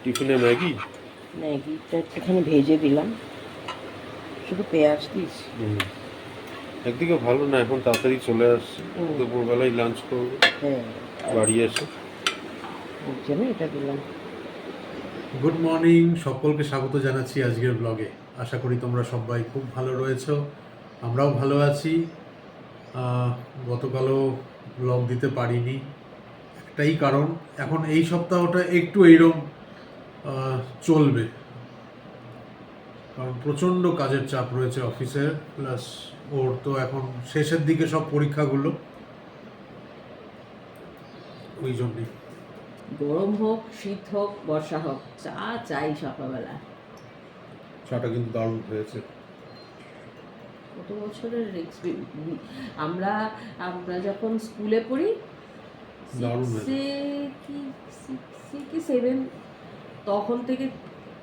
টিফিনে ম্যাগি ম্যাগিটা একটুখানি ভেজে দিলাম, শুধু পেঁয়াজ দিয়েছি। একদিকে ভালো না, এখন তাড়াতাড়ি চলে আসছে, দুপুরবেলায় লাঞ্চ করবো হ্যাঁ, বাড়ি এসে। ওর জন্য এটা দিলাম। গুড মর্নিং, সকলকে স্বাগত জানাচ্ছি আজকের ব্লগে। আশা করি তোমরা সবাই খুব ভালো রয়েছো, আমরাও ভালো আছি। গতকালও ব্লগ দিতে পারিনি, একটাই কারণ, এখন এই সপ্তাহটা একটু এইরকম চলবে, কারণ প্রচণ্ড কাজের চাপ রয়েছে অফিসে, প্লাস ওর তো এখন শেষের দিকে সব পরীক্ষাগুলো, ওই জন্যই। গরম হোক, শীত হোক, বর্ষা হোক, চা চাই সকালবেলা। চাটা কিন্তু দারুণ হয়েছে। কত বছরের আমরা আমরা যখন স্কুলে পড়ি, দারুণ হয়েছে। সিক্সে কি সেভেন, তখন থেকে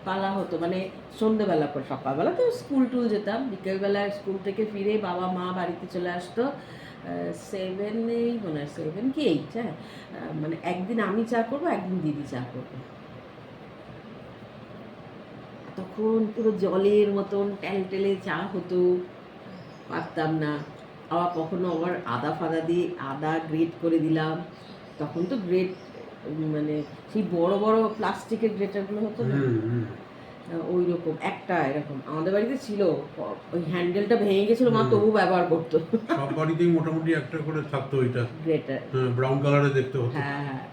পালা হতো, মানে সন্ধ্যেবেলা পর, সকালবেলা তো স্কুল টুল যেতাম, বিকেলবেলা স্কুল থেকে ফিরে বাবা মা বাড়িতে চলে আসতো। সেভেনেই মনে হয়, 7 কি 8, হ্যাঁ, মানে একদিন আমি চা করবো, একদিন দিদি চা করবো। তখন পুরো জলের মতন টেলটেলে চা হতো, পারতাম না। আবার কখনো আবার আদা ফাদা দিয়ে আদা গ্রেট করে দিলাম। তখন তো গ্রেট, মানে সেই বড় বড় প্লাস্টিকের গ্রেটারগুলো হতো না, ওই রকম একটা এরকম আমাদের বাড়িতে ছিল, ওই হ্যান্ডেলটা ভেঙে গেছিল, মা তবু ব্যবহার করতো। সব বাড়িতেই মোটামুটি একটা করে থাকতো ওইটা, গ্রেটার, ব্রাউন কালারে দেখতে হতো। হ্যাঁ হ্যাঁ,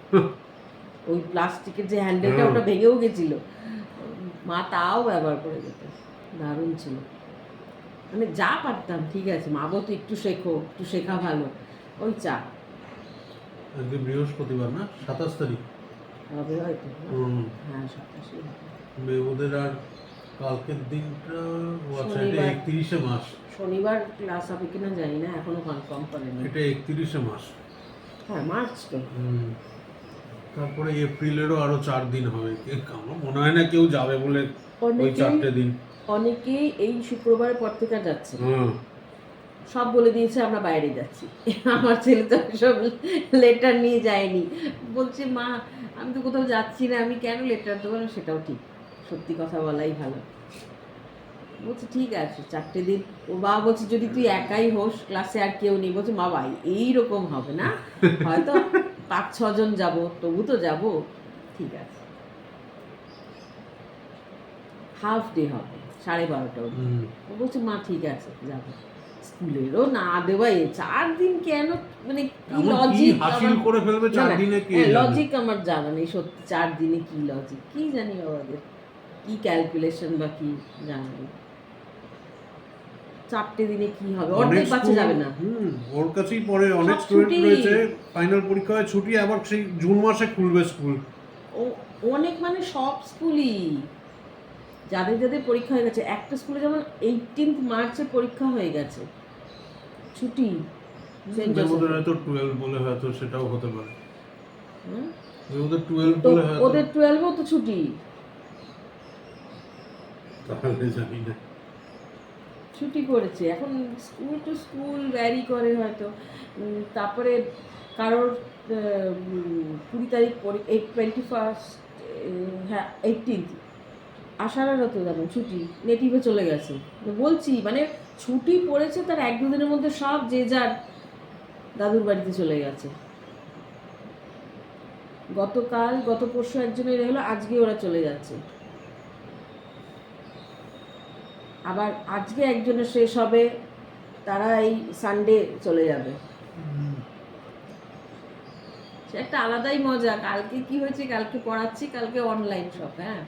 ওই প্লাস্টিকের যে হ্যান্ডেলটা, ওটা ভেঙেও গেছিল, মা তাও ব্যবহার করে যেত। দারুণ ছিল, মানে যা পারতাম ঠিক আছে, মা বলতো একটু শেখো, একটু শেখা ভালো। ওই চা। আজকে বৃহস্পতিবার না, 27 তারিখ হবে হয়তো, হ্যাঁ 27 মেয়েদের, আর কালকের দিনটা আচ্ছা, এটা শনিবার। 31শে মাস। শনিবার ক্লাস হবে কিনা জানি না, এখনো কনফার্ম করেনি। এটা 31শে মাস, হ্যাঁ মার্চ তো। তারপরে এপ্রিলেরও আরো 4 দিন হবে। আমার মনে হয় না কেউ যাবে বলে ওই 4টে দিন। অনেকেই এই শুক্রবারের পর থেকে যাচ্ছে, সব বলে দিয়েছে আমরা বাইরে যাচ্ছি। আমার ছেলে তো সব লেটার নিয়ে যায়নি, বলছে মা আমি তো কোথাও যাচ্ছি না, আমি কেন লেটার দেবো? সেটাও ঠিক, সত্যি কথা বলাই ভালো। বলছে ঠিক আছে 4টে দিন। ও বাবা বলছে যদি তুই একাই হোস, ক্লাসে আর কেউ নেই, বলছে মা ভাই এইরকম হবে না, হয়তো 5-6 জন যাবো, তবু তো যাবো। ঠিক আছে, হাফ ডে হবে 12:30 অবধি। ও বলছে মা ঠিক আছে যাবো। স্কুলেরও না দেওয়া, 4 দিন কেন, মানে কি লজিক হাসিল করে ফেলবে 4 দিনে, কে জানে? লজিক আমার জানা নেই সত্যি, 4 দিনে কি লজিক কি জানি, বাবাদের কি ক্যালকুলেশন বা কি জানা নেই। 4টে দিনে কি হবে, অর্ধেক বাচ্চা যাবে না। ওর কাছেই পড়ে, অনেক সব স্টুডেন্ট ছুটি। রয়েছে ফাইনাল পরীক্ষা হয় ছুটি, আবার সেই জুন মাসে খুলবে স্কুল। অনেক, মানে সব স্কুলই, যাদের যাদের পরীক্ষা হয়ে গেছে, একটা স্কুলে যেমন 18 মার্চে পরীক্ষা হয়ে গেছে, ছুটি। ওদের হয়তো 12 বলে, হয়তো সেটাও হতে পারে। ওদের 12 বলে, হয়তো ওদের 12ও তো ছুটি। তাহলে জানি না, ছুটি করেছে এখন, স্কুল টু স্কুল ভ্যারি করে হয়তো। তারপরে কারোর 20 তারিখ 21, হ্যাঁ 18, আষাঢ়েরও তো যেমন ছুটি, নেটিভে চলে গেছে। বলছি মানে ছুটি পড়েছে, তার 1-2 দিনের মধ্যে সব যে যার দাদুর বাড়িতে চলে গেছে। গতকাল গত পরশু একজনের হলো, আজকে ওরা চলে যাচ্ছে। আবার আজকে একজনের শেষ হবে, তারা এই সানডে চলে যাবে। সে একটা আলাদাই মজা। কালকে কি হয়েছে, কালকে পড়াচ্ছি, কালকে অনলাইন সব, হ্যাঁ,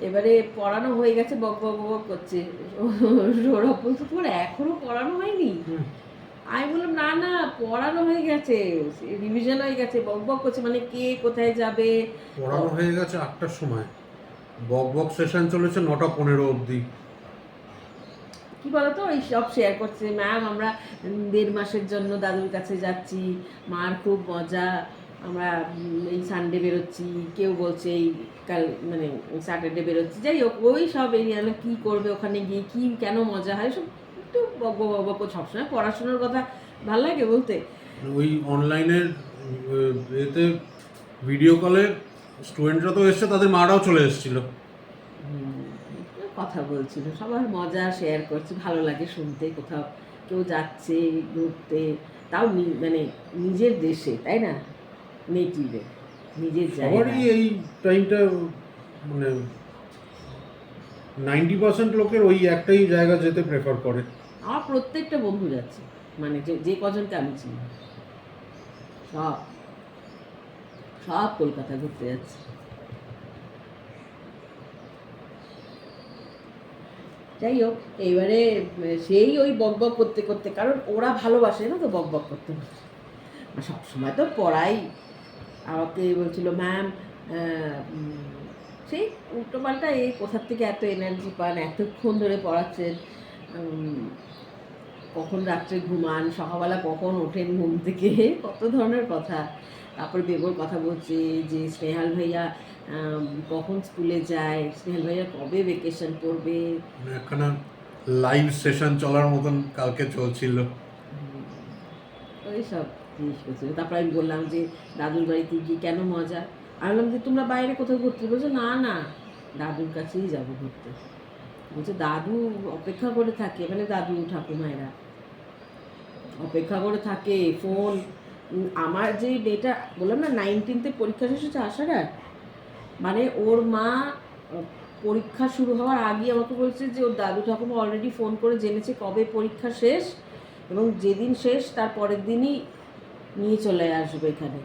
এবারে পড়ানো হয়ে গেছে, বক বক বক করছে। ওরা বলছে তোমার এখনো পড়ানো হয়নি? আমি বললাম না না পড়ানো হয়ে গেছে, রিভিশন হয়ে গেছে। বক বক করছে, মানে কে কোথায় যাবে। পড়ানো হয়ে গেছে 8টার সময়, বক বক সেশন চলেছে 9টা 15 অবধি। কি বলতো, ওই সব শেয়ার করছে, ম্যাম আমরা 1.5 মাসের জন্য দাদুর কাছে যাচ্ছি, মার খুব মজা, আমরা এই সানডে বেরোচ্ছি, কেউ বলছে এই কাল মানে স্যাটারডে বেরোচ্ছি, যাই হোক ওই সব এরিয়া কী করবে ওখানে গিয়ে, কি কেন মজা হয়, সব একটু বক বক সবসময় পড়াশোনার কথা ভাল লাগে বলতে। ওই অনলাইনের এতে ভিডিও কলে স্টুডেন্টরা তো এসছে, তাদের মারাও চলে এসেছিল। কথা বলছিল, সবার মজা শেয়ার করছে, ভালো লাগে শুনতে। কোথাও কেউ যাচ্ছে ঘুরতে, তাও মানে নিজের দেশে, তাই না, নেটিভে, নিজের সবারই জায়গায়। এই টাইমটা মানে 90% লোকের ওই একটাই জায়গা যেতে প্রেফার করে। আমার প্রত্যেকটা বন্ধু যাচ্ছে, মানে যে যে কজনকে আমি চিনি, সব সব কলকাতা ঘুরতে যাচ্ছে। যাই হোক, এবারে সেই ওই বক বক করতে করতে, কারণ ওরা ভালোবাসে না তো বক বক করতে। সবসময় তো পড়াই। আমাকে বলছিল ম্যাম, সেই উল্টোপাল্টা, এই কোথার থেকে এত এনার্জি পান, এতক্ষণ ধরে পড়াচ্ছেন, কখন রাত্রে ঘুমান, সকালবেলা কখন ওঠেন ঘুম থেকে, কত ধরনের কথা। তারপর বেবর কথা বলছে যে স্নেহাল ভাইয়া কখন স্কুলে যায়, স্নেহাল ভাইয়া কবে ভেকেশন পড়বে। একখানা লাইভ সেশন চলার মতন কালকে চলছিল। ওই সব জিনিস করছিল। তারপর আমি বললাম যে দাদুর বাড়িতে গিয়ে কেন মজা। আমি বললাম যে তোমরা বাইরে কোথাও ঘুরতে, বলছো না না দাদুর কাছেই যাবো ঘুরতে। বলছে দাদু অপেক্ষা করে থাকে, মানে দাদু ঠাকুমায়েরা অপেক্ষা করে থাকে। ফোন, আমার যে মেয়েটা বললাম না 19th পরীক্ষা শেষ হচ্ছে আসার, মানে ওর মা পরীক্ষা শুরু হওয়ার আগে আমাকে বলছে যে ওর দাদু ঠাকুমা অলরেডি ফোন করে জেনেছে কবে পরীক্ষা শেষ, এবং যেদিন শেষ তার পরের দিনই নিয়ে চলে আসবে এখানে।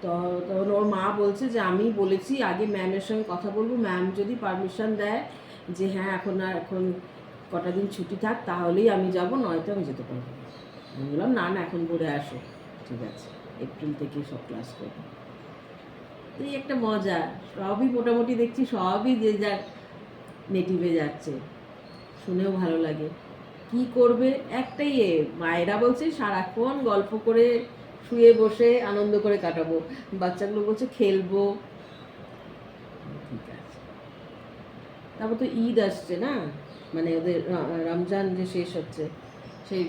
তো তখন ওর মা বলছে যে আমি বলেছি আগে ম্যামের সঙ্গে কথা বলবো, ম্যাম যদি পারমিশন দেয় যে হ্যাঁ এখন কটা দিন ছুটি থাক তাহলেই আমি যাব, নয়তো আমি যেতে পারবো না। আমি বললাম না না এখন ঘুরে আসো, ঠিক আছে, এপ্রিল থেকে সব ক্লাস করবো। এই একটা মজা। সবই মোটামুটি দেখছি, সবই যে যার নেটিভে যাচ্ছে, শুনেও ভালো লাগে। কি করবে একটাই মায়েরা বলছে সারাক্ষণ গল্প করে শুয়ে বসে আনন্দ করে কাটাবো, বাচ্চাগুলো বলছে খেলবো। ঠিক আছে, তারপর তো ঈদ আসছে না, মানে ওদের রমজান যে শেষ হচ্ছে, সেই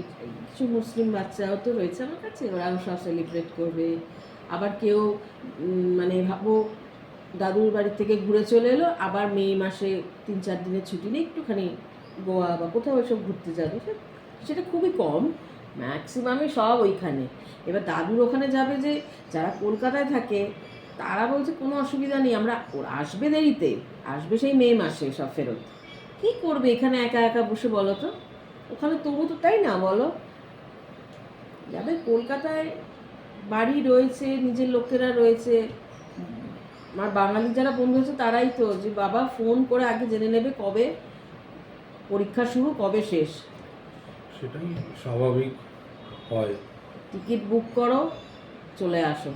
কিছু মুসলিম বাচ্চাও তো রয়েছে আমার কাছে, ওরাও সব সেলিব্রেট করবে। আবার কেউ মানে ভাবো দাদুর বাড়ি থেকে ঘুরে চলে এলো, আবার মে মাসে 3-4 দিনের ছুটি নিয়ে একটুখানি গোয়া বা কোথাও এসব ঘুরতে যাবে, সেটা খুবই কম, ম্যাক্সিমামই সব ওইখানে। এবার দাদুর ওখানে যাবে যে যারা কলকাতায় থাকে, তারা বলছে কোনো অসুবিধা নেই, আমরা ওরা আসবে দেরিতে, আসবে সেই মে মাসে সব ফেরত। কী করবে এখানে একা একা বসে বলো তো, ওখানে তবু তো তাই না বলো। যাদের কলকাতায় বাড়ি রয়েছে, নিজের লোকেরা রয়েছে, আমার বাঙালি যারা বন্ধু আছে তারাই তো, যে বাবা ফোন করে আগে জেনে নেবে কবে পরীক্ষা শুরু কবে শেষ, সেটাই স্বাভাবিক হয়। টিকিট বুক করো, চলে আসো।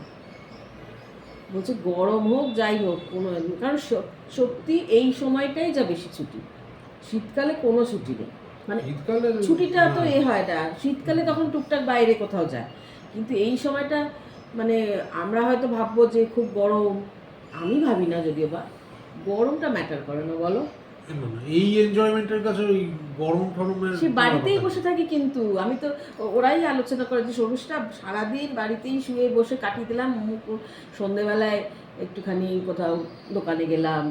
বলছে গরম হোক যাই হোক কোনো, কারণ সত্যি এই সময়টাই যা বেশি ছুটি, শীতকালে কোনো ছুটি নেই। মানে শীতকালে ছুটিটা তো হয় না, শীতকালে তখন টুকটাক বাইরে কোথাও যায়, কিন্তু এই সময়টা মানে আমরা হয়তো ভাববো যে খুব গরম, আমি ভাবি না যদিও বা, গরমটা ম্যাটার করে না বলো। এই এনজয়মেন্টের কাছে ওই গরম টরমের সে বাড়িতেই বসে থাকি, কিন্তু আমি তো ওরাই আলোচনা করে যে সরুষটা সারাদিন বাড়িতেই শুয়ে বসে কাটিয়ে দিলাম, সন্ধেবেলায় একটুখানি কোথাও দোকানে গেলাম,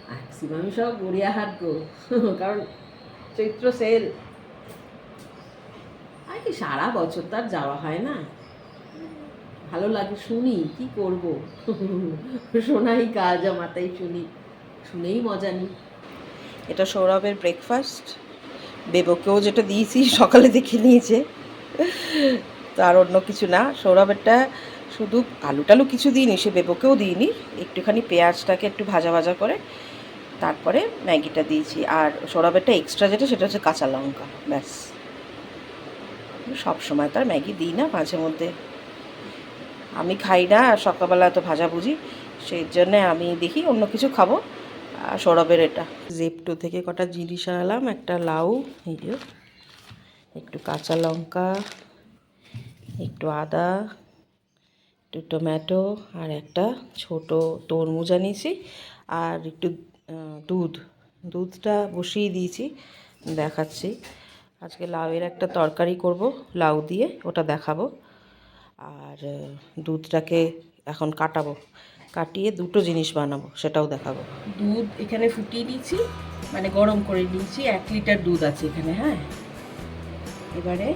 ম্যাক্সিমামই সব গড়িয়াহাট গো কারণ চৈত্র সেল, আর কি সারা বছর তার যাওয়া হয় না, ভালো লাগে, শুনি কি করব শোনাই কাজ, মাথায় শুনি, শুনেই মজা নিই। এটা সৌরভের ব্রেকফাস্ট, বেবকেও যেটা দিয়েছি সকালে দেখে নিয়েছে, তো আর অন্য কিছু না। সৌরভেরটা শুধু আলু টালু কিছু দিইনি, সে বেবকেও দিইনি, একটুখানি পেঁয়াজটাকে একটু ভাজা ভাজা করে তারপরে ম্যাগিটা দিয়েছি, আর সৌরভেরটা এক্সট্রা যেটা সেটা হচ্ছে কাঁচা লঙ্কা, ব্যাস। সব সময় তার ম্যাগি দিই না, মাঝে মধ্যে আমি খাই না আর সকালবেলা তো ভাজাভুজি, সেই জন্যে আমি দেখি অন্য কিছু খাবো। আর সৌরভের এটা জেপটো থেকে কটা জিনিস আনলাম, একটা লাউ, এই যে একটু কাঁচা লঙ্কা, একটু আদা, একটু টমেটো, আর একটা ছোট তরমুজ আনিয়েছি, আর একটু দুধটা বসিয়ে দিয়েছি, দেখাচ্ছি। আজকে লাউয়ের একটা তরকারি করব, লাউ দিয়ে, ওটা দেখাবো। আর দুধটাকে এখন কাটাবো, কাটিয়ে দুটো জিনিস বানাবো, সেটাও দেখাবো। দুধ এখানে ফুটিয়ে দিয়েছি, মানে গরম করে নিয়েছি, 1 লিটার দুধ আছে এখানে। হ্যাঁ, এবারে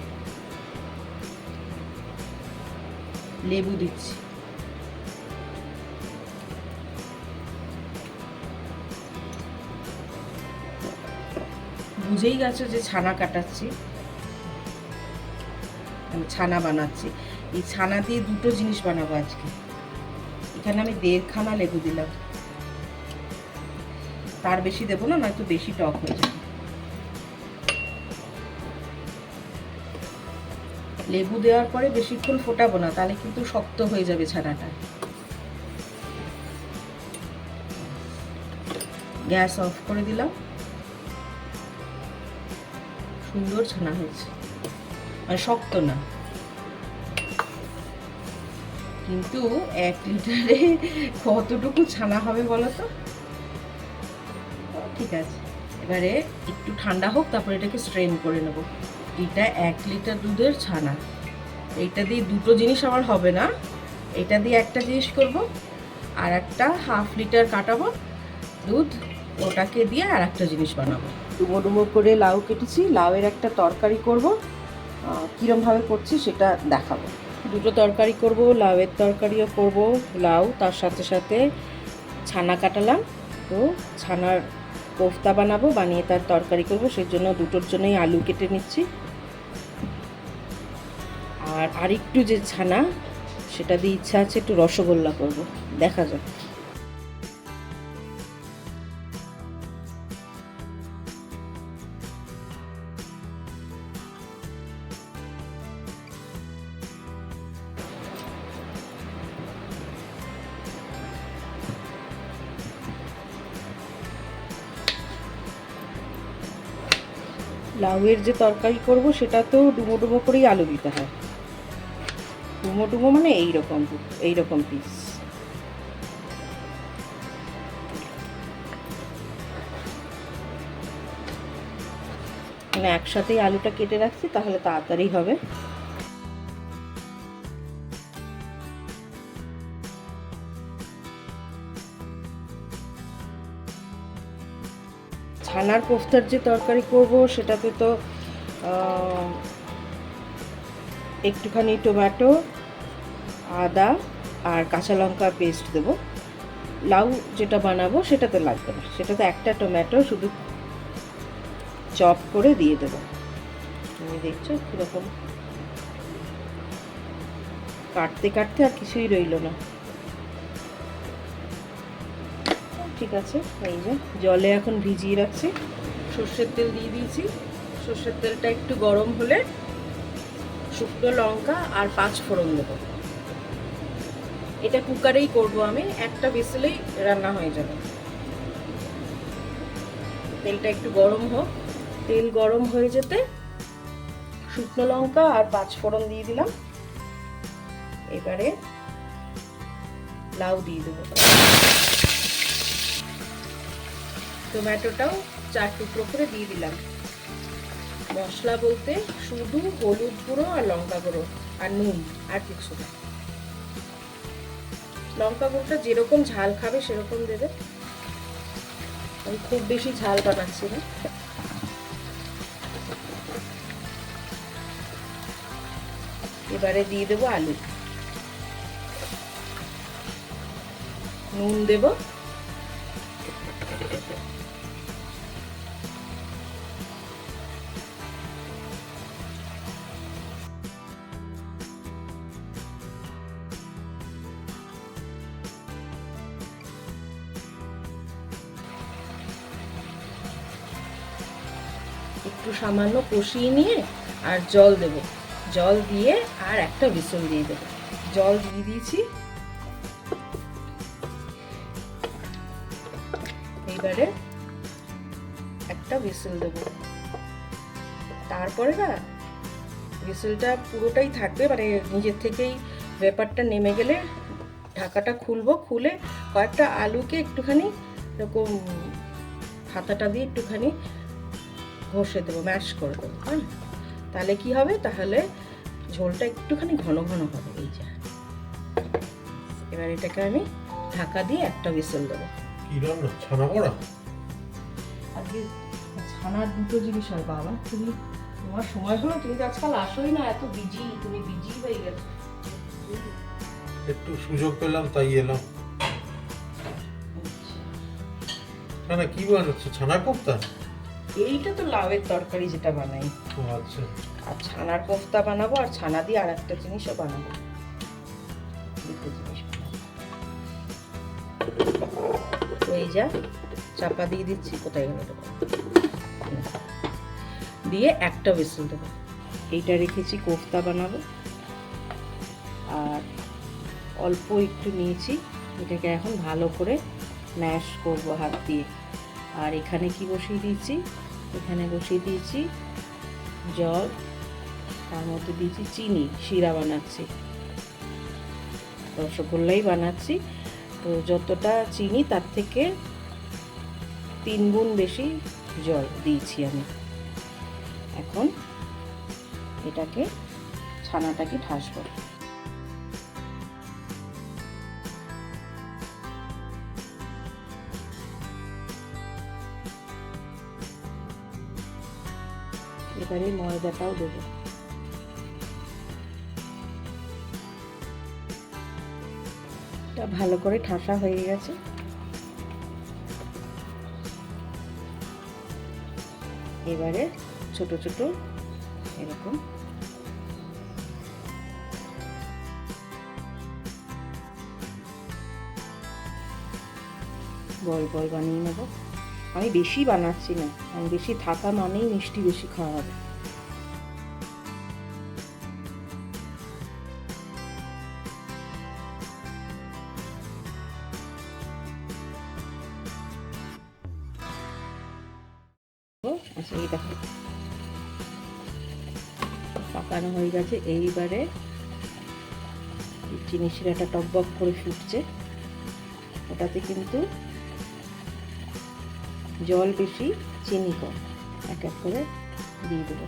লেবু দিচ্ছি। বুঝেই গেছো যে ছানা কাটাচ্ছি, আমি ছানা বানাচ্ছি। এই ছানা দিয়ে দুটো জিনিস বানাবো আজকে। এখানে আমি 1.5 খানা লেবু দিলাম, তার বেশি দেবো না, নয়তো বেশি টক হয়ে যাবে। লেবু দেওয়ার পরে বেশিক্ষণ ফোটাবো না, তাহলে কিন্তু শক্ত হয়ে যাবে ছানাটা। গ্যাস অফ করে দিলাম। সুন্দর ছানা হয়েছে, মানে শক্ত না। কিন্তু 1 লিটারে কতটুকু ছানা হবে বলো তো? ঠিক আছে, এবারে একটু ঠান্ডা হোক, তারপরে এটাকে স্ট্রেন করে নেব। এটা 1 লিটার দুধের ছানা। এইটা দিয়ে দুটো জিনিস আমার হবে না, এটা দিয়ে একটা জিনিস করব, আর একটা 1/2 লিটার কাটাবো দুধ, ওটাকে দিয়ে আর একটা জিনিস বানাবো। ডুমো ডুমো করে লাউ কেটেছি, লাউয়ের একটা তরকারি করব। কীরমভাবে করছি সেটা দেখাবো। দুটো তরকারি করব, লাউয়ের তরকারিও করব, লাউ তার সাথে সাথে ছানা কাটালাম, তো ছানার কোফতা বানাবো, বানিয়ে তার তরকারি করব। সেই জন্য দুটোর জন্যই আলু কেটে নিচ্ছি। আর আরেকটু যে ছানা, সেটা দিয়ে ইচ্ছা আছে একটু রসগোল্লা করব, দেখা যাক। লাউয়ের যে তরকারি করব সেটাতেও ডুমো ডুমো করেই আলু দিতে হয়। ডুমো ডুমো মানে এইরকম পিস। মানে একসাথেই আলুটা কেটে রাখছি, তাহলে তাড়াতাড়ি হবে। ছানার কোফতার যে তরকারি করব সেটাতে তো একটুখানি টমেটো, আদা আর কাঁচা লঙ্কা পেস্ট দেবো। লাউ যেটা বানাবো সেটাতে লাগবে না, সেটাতে একটা টমেটো শুধু চপ করে দিয়ে দেবো। তুমি দেখছো কীরকম কাটতে কাটতে আর কিছুই রইল না। ঠিক আছে, এই যে জলে এখন ভিজিয়ে রাখছি। সর্ষের তেল দিয়ে দিয়েছি। সর্ষের তেলটা একটু গরম হলে শুকনো লঙ্কা আর 5 ফোড়ন দেবো। এটা কুকারেই করব আমি, একটা হুইসেলেই রান্না হয়ে যাবে। তেলটা একটু গরম হোক, তেল গরম হয়ে যেতে শুকনো লঙ্কা আর 5 ফোড়ন দিয়ে দিলাম। এবারে লাউ দিয়ে দেবো। টমেটোটাও 4 টুকরো করে দিয়ে দিলাম। মশলা বলতে শুধু হলুদ গুঁড়ো আর লঙ্কা গুঁড়ো আর নুন, আর কিছু না। লঙ্কা গুঁড়োটা যেরকম ঝাল খাবে সেরকম দেবে, আমি খুব বেশি ঝাল বানাচ্ছি না। এবারে দিয়ে দেবো আলু, নুন দেব, একটু সামান্য কষিয়ে নিয়ে আর জল দেব। জল দিয়ে আর একটা হুইসেল দিয়ে দেবো। জল দিয়ে দিয়েছি। এইবারে একটা হুইসেল দেব। তারপরে না হুইসেলটা পুরোটাই থাকবে, মানে নিজের থেকেই ব্যাপারটা নেমে গেলে ঢাকাটা খুলবো। খুলে কয়েকটা আলুকে একটুখানি এরকম হাতাটা দিয়ে একটুখানি ঘষে দেবো, ম্যাশ করে দেবো। হ্যাঁ, তাহলে কি হবে, তাহলে ঝোলটা একটুখানি ঘন ঘন হবে। এই যে এবার এটাকে আমি ঢাকা দিয়ে একটা হুইসেল দেবো। কি রান্না? ছানা বড়া? আজকে ছানার দুটো জিনিস হয়। বাবা তুমি, তোমার সময় হলো, তুমি তো আজকাল আসোই না, এত বিজি, তুমি বিজি হয়ে গেছো। একটু সুযোগ পেলাম তাই এলাম। না না, কি বানাচ্ছে? ছানার কোফতা? এইটা তো লাউয়ের তরকারি যেটা বানাই, ও আচ্ছা। আর ছানার কোফতা বানাবো, আর ছানা দিয়ে আর একটা জিনিসও বানাবো, দুটো জিনিস বানাবো। তো এই যা চাপা দিয়ে দিচ্ছি, কোথায় গেল দেবো, দিয়ে একটা হুইসেল দেবো। এইটা রেখেছি কোফতা বানাবো, আর অল্প একটু নিয়েছি, এটাকে এখন ভালো করে ম্যাশ করবো হাত দিয়ে। আর এখানে কি বসিয়ে দিয়েছি, এখানে বসিয়ে দিয়েছি জল, তার মধ্যে দিয়েছি চিনি, শিরা বানাচ্ছি, রসগোল্লাই বানাচ্ছি। তো যতটা চিনি তার থেকে 3 গুণ বেশি জল দিয়েছি আমি। এখন এটাকে, ছানাটাকে ঠাসবো। এবারে ময়দাটাও দেবো। এটা ভালো করে ঠাসা হয়ে গেছে। এবারে ছোট ছোট এরকম বল বল বানিয়ে নেবো। আমি বেশি বানাচ্ছি না, আমি বেশি থাকা মানেই মিষ্টি বেশি খাওয়া হবে। আচ্ছা, এই দেখো পাকানো হয়ে গেছে। এইবারে চিনি শিরাটা টকবক করে ফুটছে, ওটাতে কিন্তু জল বেশি চিনি কম, এক এক করে দিয়ে দেবো।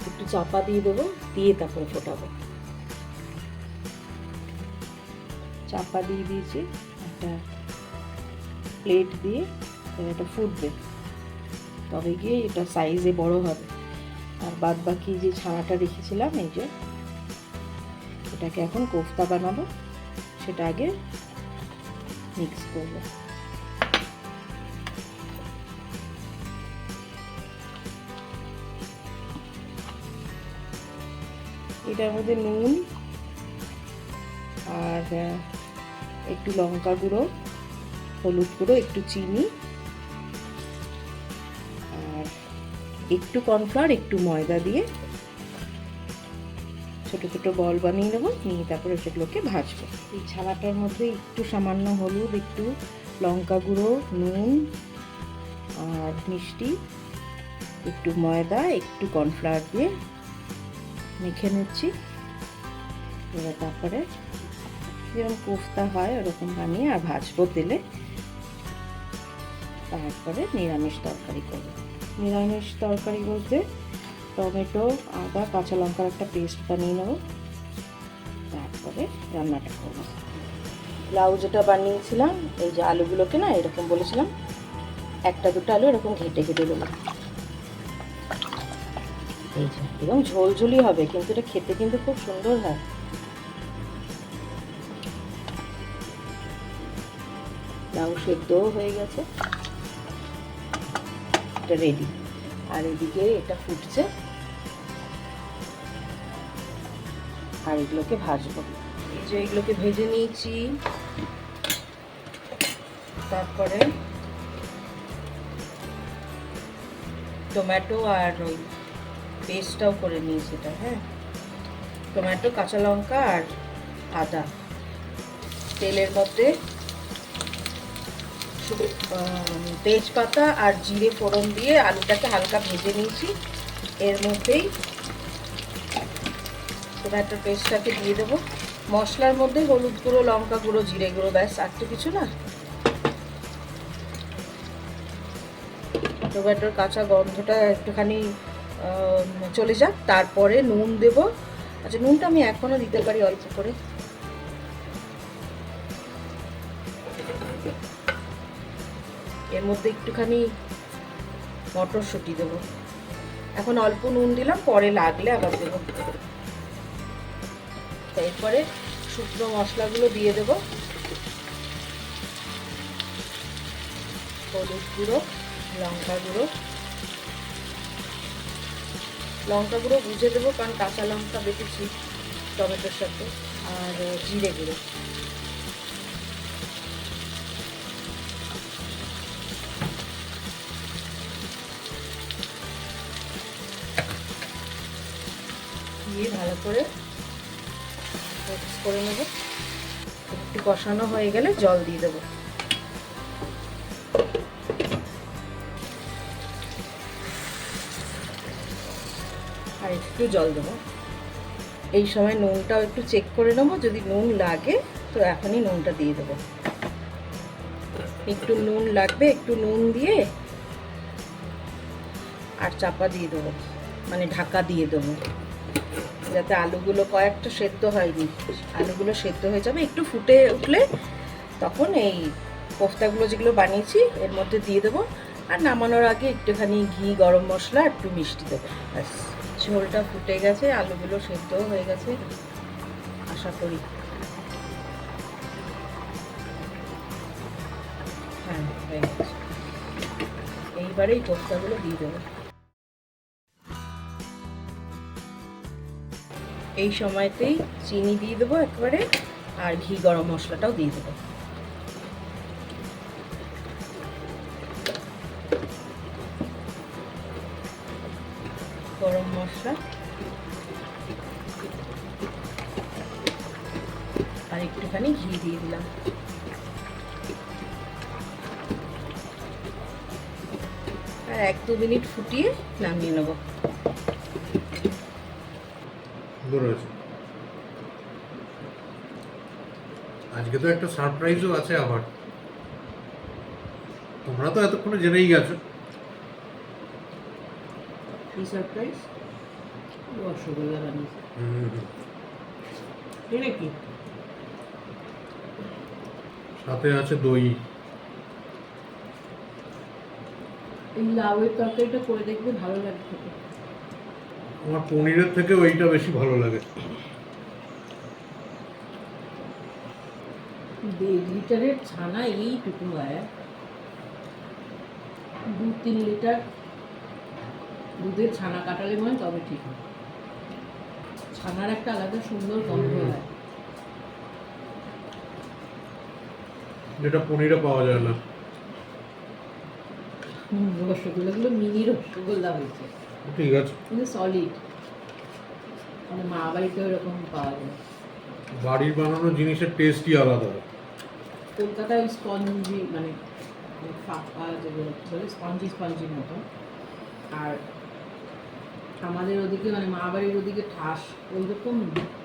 একটু চাপা দিয়ে দেবো, দিয়ে তারপরে ফোটাবো। চাপা দিয়ে দিয়েছি, একটা প্লেট দিয়ে এটা ফুটবে, তবে গিয়ে এটা সাইজে বড় হবে। আর বাদ বাকি যে ছানাটা রেখেছিলাম, এই যে এটাকে এখন কোফতা বানাবো, সেটা আগে মিক্স করব। এটার মধ্যে নুন আর একটু লঙ্কা গুঁড়ো, হলুদ গুঁড়ো, একটু চিনি, আর একটু কর্নফ্লাওয়ার, একটু ময়দা দিয়ে ছোট ছোট বল বানিয়ে নেবো। নিয়ে তারপরে সেগুলোকে ভাজবো। এই ছানাটার মধ্যে একটু সামান্য হলুদ, একটু লঙ্কা গুঁড়ো, নুন আর মিষ্টি, একটু ময়দা, একটু কর্নফ্লাওয়ার দিয়ে মেখে নিচ্ছি। এবার তারপরে যেরকম কোফতা হয় ওরকম বানিয়ে আর ভাজবো তেলে। তারপরে নিরামিষ তরকারি করবো। নিরামিষ তরকারি বলতে টমেটো, আদা, কাঁচা লঙ্কার একটা পেস্ট বানিয়ে নেবো, তারপরে রান্নাটা করবো। লাউ যেটা বানিয়েছিলাম, এই যে আলুগুলোকে না এরকম বলেছিলাম, একটা দুটো আলু এরকম ঘেটে ঘেটে দেবো, এই যে, এবং ঝোলঝোলি হবে, কিন্তু এটা খেতে কিন্তু খুব সুন্দর হয়। লাউ সেদ্ধও হয়ে গেছে, এটা রেডি। আর এদিকে এটা ফুটছে, আর এগুলোকে ভাজবো। এই যে এগুলোকে ভেজে নিয়েছি, তারপরে টমেটো আর ওই পেস্টটাও করে নিয়েছি এটা। হ্যাঁ, টমেটো, কাঁচা লঙ্কা আর আদা তেলের মধ্যে তেজপাতা আর জিরে ফোড়ন দিয়ে আলুটাকে হালকা ভেজে নিয়েছি। এর মধ্যেই টমেটো পেস্টটাকে দিয়ে দেবো। মশলার মধ্যে হলুদ গুঁড়ো, লঙ্কা গুঁড়ো, জিরে গুঁড়ো, ব্যাস, আর তো কিছু না। তো টমেটোর কাঁচা গন্ধটা একটুখানি চলে যাক, তারপরে নুন দেব। আচ্ছা, নুনটা আমি এখনও দিতে পারি অল্প করে। এর মধ্যে একটুখানি মটরশুঁটি দেবো। এখন অল্প নুন দিলাম, পরে লাগলে আবার দেবো। এরপরে শুকনো মশলাগুলো দিয়ে দেবো। হলুদ গুঁড়ো, লঙ্কা গুঁড়ো, লঙ্কা গুঁড়ো বুঝে দেবো কারণ কাঁচা লঙ্কা বেটেছি টমেটোর সাথে, আর জিরে গুঁড়ো। দিয়ে ভালো করে মিক্স করে নেব। একটু কষানো হয়ে গেলে জল দিয়ে দেবো। আর একটু জল দেবো। এই সময় নুনটাও একটু চেক করে নেবো, যদি নুন লাগে তো এখনই নুনটা দিয়ে দেবো। একটু নুন লাগবে, একটু নুন দিয়ে আর চাপা দিয়ে দেবো, মানে ঢাকা দিয়ে দেবো, যাতে আলুগুলো কয়েকটা সেদ্ধ হয়নি, আলুগুলো সেদ্ধ হয়ে যাবে। একটু ফুটে উঠলে তখন এই কোফতাগুলো যেগুলো বানিয়েছি এর মধ্যে দিয়ে দেবো। আর নামানোর আগে একটুখানি ঘি, গরম মশলা, একটু মিষ্টি দেবো। ব্যাস, ঝোলটা ফুটে গেছে, আলুগুলো সেদ্ধও হয়ে গেছে আশা করি। হ্যাঁ, হয়ে গেছে। এইবারে এই কোফতাগুলো দিয়ে দেবো। এই সময়তেই চিনি দিয়ে দেবো একবারে, আর ঘি, গরম মশলাটাও দিয়ে দেবো। গরম মশলা আর একটুখানি ঘি দিয়ে দিলাম। আর 1-2 মিনিট ফুটিয়ে নামিয়ে নেবো। আজকে তো একটা সারপ্রাইজও আছে আবার। তোমরা তো এতক্ষণে জেনেই গেছো। কি সারপ্রাইজ? রসগোল্লা বানিয়েছি। নাকি সাথে আছে দই। এই লাউয়ের তরকারিটা করে দেখবে, ভালো লাগে খেতে। আমার পনিরের থেকে ওইটা বেশি ভালো লাগে। 1.5 লিটারের ছানা এইটুকু হয়। 2-3 লিটার দুধের ছানা কাটালে মনে হয় তবে ঠিক হয়। ছানার একটা আলাদা সুন্দর গন্ধ হয়, যেটা পনিরে পাওয়া যায় না। রসগোল্লাগুলো মিনি রসগোল্লা হয়েছে, ঠিক আছে, কিন্তু সলিড। মানে মা বাড়িতে ওরকম পাওয়া যায়। বাড়ির বানানো জিনিসের টেস্টই আলাদা। কলকাতায় ওই স্পঞ্জি, মানে ফাঁকা যেগুলো বলে স্পঞ্জির মতো। আর আমাদের ওদিকে মানে মা বাড়ির ওদিকে ঠাস ওই রকম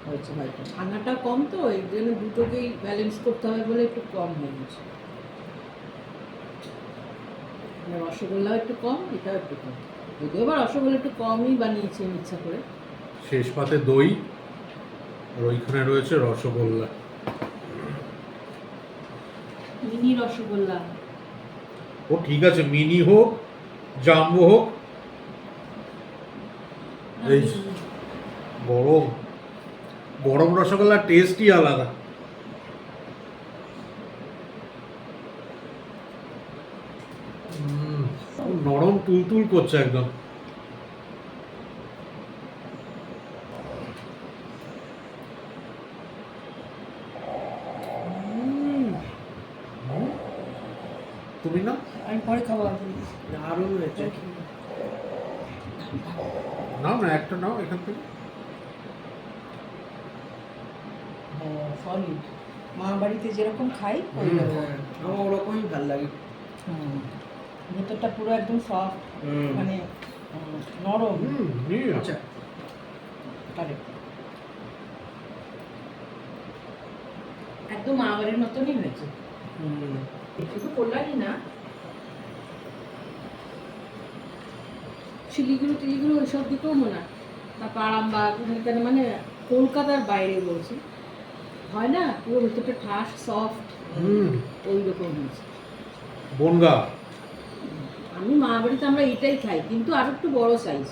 হয়েছে হয়তো। ছানাটা কম তো, এর জন্য দুটোকেই ব্যালেন্স করতে হবে বলে একটু কম হয়ে গেছে। রসগোল্লাও একটু কম, এটাও একটু কম। যদিও বা রসগোল্লা একটু কমই বানিয়েছি আমি ইচ্ছা করে। শেষ পাতে দই, আর ওইখানে রয়েছে রসগোল্লা। মিনি রসগোল্লা। ও ঠিক আছে, মিনি হোক, জাম্বো হোক, এই গরম গরম রসগোল্লার টেস্টই আলাদা। নরম তুলতুল করছে একদম। তুমি না? আমি পরে খাবো। আরও রয়েছে। নাও না, একটা নাও এখান থেকে। সলিড মা বাড়িতে যেরকম খাই আমার ওরকমই ভালো লাগে। ভেতরটা পুরো একদম সফট, মানে নরম। আচ্ছা, কারেক্ট, একদম মা বাড়ির মতনই হয়েছে। শুধু কল্যাণী না, শিলিগুড়ি টিলিগুড়ি ওইসব দিকেও মনে হয়, তারপর আরামবাগ ওখানে মানে কলকাতার বাইরে বলছি, হয় না পুরো ভেতরটা ঠাস সফট, ওই রকম হয়েছে। বনগা আমি মা বাড়িতে আমরা এটাই খাই, কিন্তু আর একটু বড় সাইজ।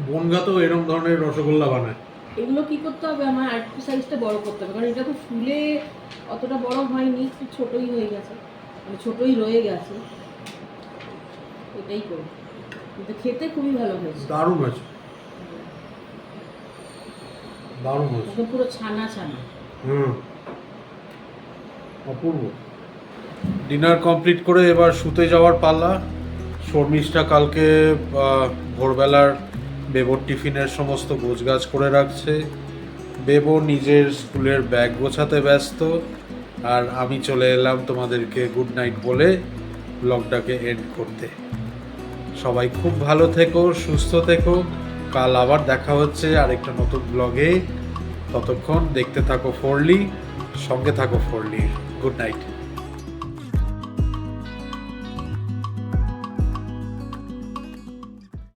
বনগা তো এরকম ধরনের রসগোল্লা বানায়। এগুলো কি করতে হবে, আমার আর একটু সাইজটা বড় করতে হবে, কারণ এটা তো ফুলে অতটা বড় হয়নি, একটু ছোটোই হয়ে গেছে, মানে ছোটোই রয়ে গেছে, এটাই করবো। কিন্তু খেতে খুবই ভালো হয়েছে, দারুণ হয়েছে, দারুণ হয়েছে। একদম পুরো ছানা ছানা। অপূর্ব। ডিনার কমপ্লিট করে এবার শুতে যাওয়ার পালা। শর্মিষ্ঠা কালকে ভোরবেলার বেবোর টিফিনের সমস্ত গোছগাছ করে রাখছে, বেবো নিজের স্কুলের ব্যাগ গোছাতে ব্যস্ত, আর আমি চলে এলাম তোমাদেরকে গুড নাইট বলে ব্লগটাকে এন্ড করতে। সবাই খুব ভালো থেকো, সুস্থ থেকো, কাল আবার দেখা হচ্ছে আরেকটা নতুন ব্লগে। ততক্ষণ দেখতে থাকো ফোরলি, সঙ্গে থাকো ফোরলি। Good night.